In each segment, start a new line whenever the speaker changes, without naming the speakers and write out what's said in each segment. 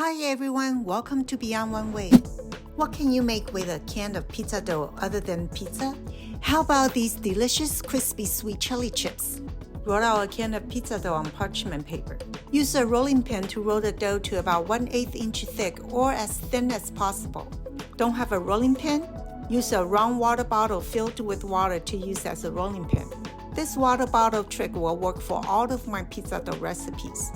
Hi everyone, welcome to Beyond One Way. What can you make with a can of pizza dough other than pizza? How about these delicious crispy sweet chili chips? Roll out a can of pizza dough on parchment paper. Use a rolling pin to roll the dough to about 1/8 inch thick or as thin as possible. Don't have a rolling pin? Use a round water bottle filled with water to use as a rolling pin. This water bottle trick will work for all of my pizza dough recipes.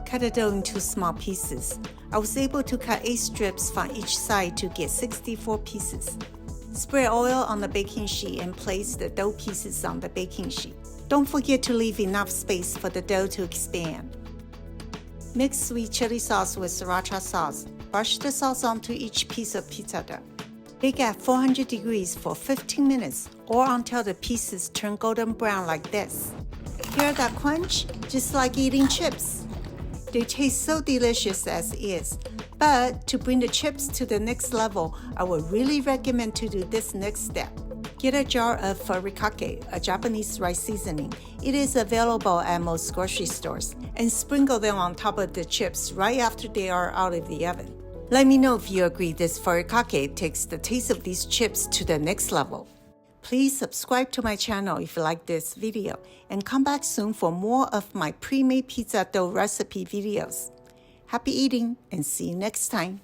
Cut the dough into small pieces. I was able to cut 8 strips from each side to get 64 pieces. Spread oil on the baking sheet and place the dough pieces on the baking sheet. Don't forget to leave enough space for the dough to expand. Mix sweet chili sauce with sriracha sauce. Brush the sauce onto each piece of pizza dough. Bake at 400 degrees for 15 minutes or until the pieces turn golden brown like this. Hear that crunch? Just like eating chips. They taste so delicious as is, but to bring the chips to the next level, I would really recommend to do this next step. Get a jar of furikake, a Japanese rice seasoning. It is available at most grocery stores, and sprinkle them on top of the chips right after they are out of the oven. Let me know if you agree this furikake takes the taste of these chips to the next level. Please subscribe to my channel if you like this video, and come back soon for more of my pre-made pizza dough recipe videos. Happy eating and see you next time.